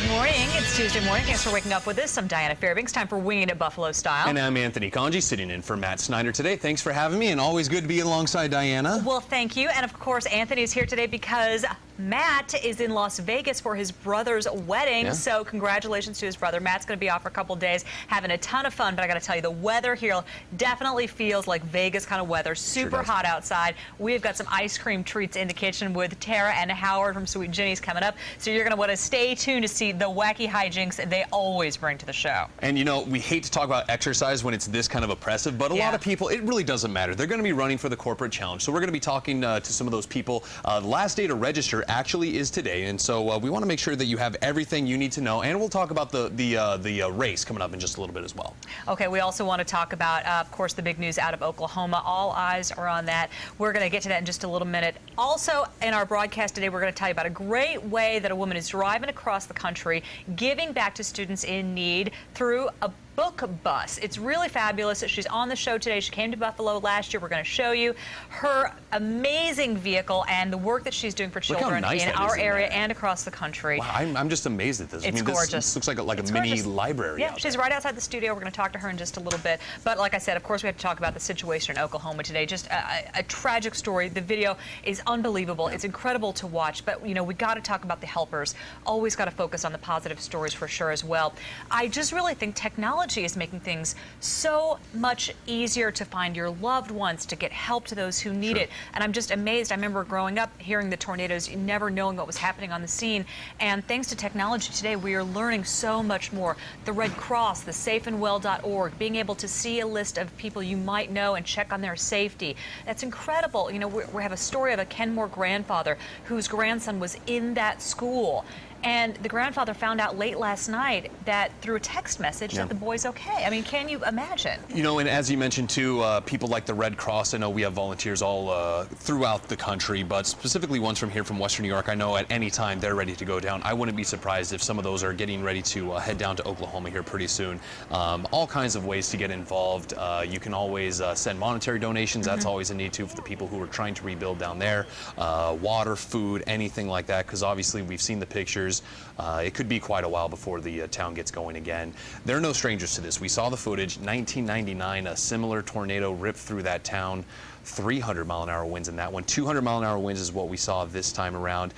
Good morning. It's Tuesday morning. Thanks for waking up with us. I'm Diana Fairbanks. Time for Winging It Buffalo Style. And I'm Anthony Conji, sitting in for Matt Snyder today. Thanks for having me, and always good to be alongside Diana. Well, thank you. And of course, Anthony is here today because Matt is in Las Vegas for his brother's wedding. Yeah. So congratulations to his brother. Matt's going to be off for a couple days, having a ton of fun. But I got to tell you, the weather here definitely feels like Vegas kind of weather. Super hot outside. We've got some ice cream treats in the kitchen with Tara and Howard from Sweet Ginny's coming up. So you're going to want to stay tuned to see the wacky hijinks they always bring to the show. And you know, we hate to talk about exercise when it's this kind of oppressive, but a lot of people, it really doesn't matter. They're going to be running for the corporate challenge. So we're going to be talking to some of those people. The last day to register actually is today, and so we want to make sure that you have everything you need to know. And we'll talk about the race coming up in just a little bit as well. Okay, we also want to talk about, of course, the big news out of Oklahoma. All eyes are on that. We're going to get to that in just a little minute. Also, in our broadcast today, we're going to tell you about a great way that a woman is driving across the country, giving back to students in need through a book bus. It's really fabulous. She's on the show today. She came to Buffalo last year. We're going to show you her amazing vehicle and the work that she's doing for children in our area and across the country. Wow, I'm just amazed at this. It's gorgeous. This looks like a mini library. Yeah, she's right outside the studio. We're going to talk to her in just a little bit. But like I said, of course, we have to talk about the situation in Oklahoma today. Just a tragic story. The video is unbelievable. It's incredible to watch. But, you know, we got to talk about the helpers. Always got to focus on the positive stories for sure as well. I just really think technology is making things so much easier to find your loved ones, to get help to those who need it. And I'm just amazed. I remember growing up hearing the tornadoes, never knowing what was happening on the scene. And thanks to technology today, we are learning so much more. The Red Cross, the safeandwell.org, being able to see a list of people you might know and check on their safety. That's incredible. You know, we have a story of a Kenmore grandfather whose grandson was in that school. And the grandfather found out late last night that through a text message that the boy's okay. I mean, can you imagine? You know, and as you mentioned too, people like the Red Cross, I know we have volunteers all throughout the country, but specifically ones from here from Western New York, I know at any time they're ready to go down. I wouldn't be surprised if some of those are getting ready to head down to Oklahoma here pretty soon. All kinds of ways to get involved. You can always send monetary donations. That's always a need too for the people who are trying to rebuild down there. Water, food, anything like that, because obviously we've seen the pictures. It could be quite a while before the town gets going again. They're no strangers to this. We saw the footage. 1999, a similar tornado ripped through that town. 300-mile-an-hour winds in that one. 200-mile-an-hour winds is what we saw this time around.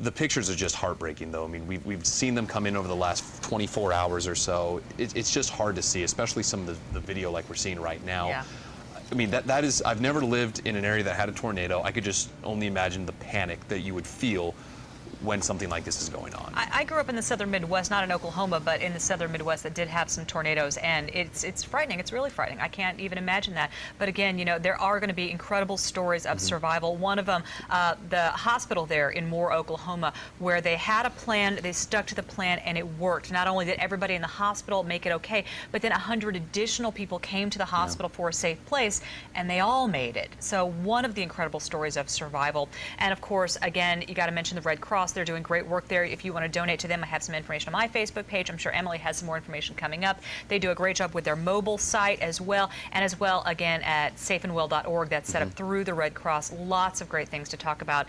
The pictures are just heartbreaking, though. I mean, we've seen them come in over the last 24 hours or so. It's just hard to see, especially some of the video like we're seeing right now. Yeah. I mean, that is, I've never lived in an area that had a tornado. I could just only imagine the panic that you would feel when something like this is going on. I grew up in the southern Midwest, not in Oklahoma, but in the southern Midwest that did have some tornadoes, and it's frightening. It's really frightening. I can't even imagine that. But again, you know, there are going to be incredible stories of survival. One of them, the hospital there in Moore, Oklahoma, where they had a plan, they stuck to the plan, and it worked. Not only did everybody in the hospital make it okay, but then 100 additional people came to the hospital for a safe place, and they all made it. So one of the incredible stories of survival. And of course, again, you got to mention the Red Cross. They're doing great work there. If you want to donate to them, I have some information on my Facebook page. I'm sure Emily has some more information coming up. They do a great job with their mobile site as well, and as well, again, at safeandwell.org. That's set up through the Red Cross. Lots of great things to talk about.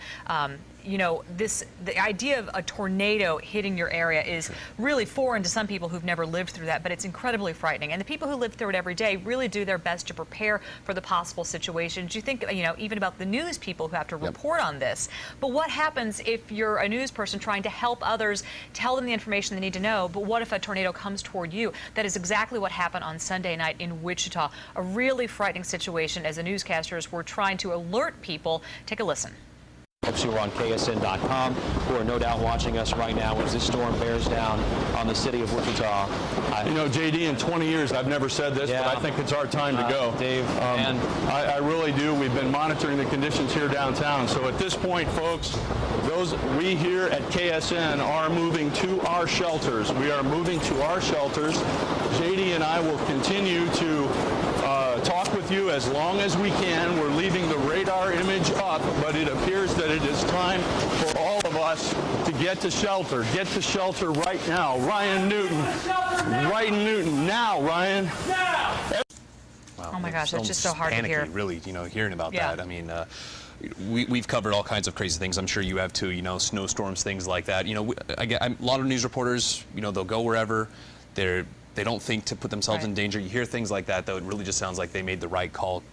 You know, the idea of a tornado hitting your area is really foreign to some people who've never lived through that, but it's incredibly frightening. And the people who live through it every day really do their best to prepare for the possible situations. You think, you know, even about the news people who have to report on this. But what happens if you're a news person trying to help others, tell them the information they need to know, but what if a tornado comes toward you? That is exactly what happened on Sunday night in Wichita. A really frightening situation as the newscasters were trying to alert people. Take a listen. Folks who are on KSN.com, who are no doubt watching us right now as this storm bears down on the city of Wichita. You know, JD, in 20 years, I've never said this, but I think it's our time to go. Dave, I really do. We've been monitoring the conditions here downtown. So at this point, folks, we here at KSN are moving to our shelters. We are moving to our shelters. JD and I will continue to talk with you as long as we can. We're leaving the radar image up, but it appears that it is time for all of us to get to shelter. Get to shelter right now. Ryan Newton. Ryan Newton. Now, Ryan. Wow, oh my gosh, that's just so hard to hear. Really, you know, hearing about that. I mean, we've covered all kinds of crazy things. I'm sure you have too. You know, snowstorms, things like that. You know, a lot of news reporters, you know, they'll go wherever. They don't think to put themselves in danger. You hear things like that, though. It really just sounds like they made the right call.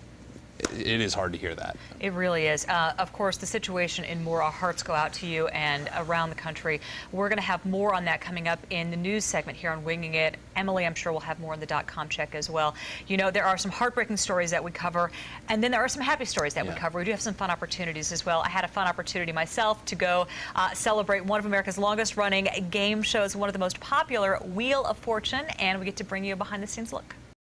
It is hard to hear that. It really is. Of course, the situation in Moore, our hearts go out to you and around the country. We're going to have more on that coming up in the news segment here on Winging It. Emily, I'm sure, will have more on the .com check as well. You know, there are some heartbreaking stories that we cover, and then there are some happy stories that we cover. We do have some fun opportunities as well. I had a fun opportunity myself to go celebrate one of America's longest running game shows, one of the most popular, Wheel of Fortune, and we get to bring you a behind-the-scenes look.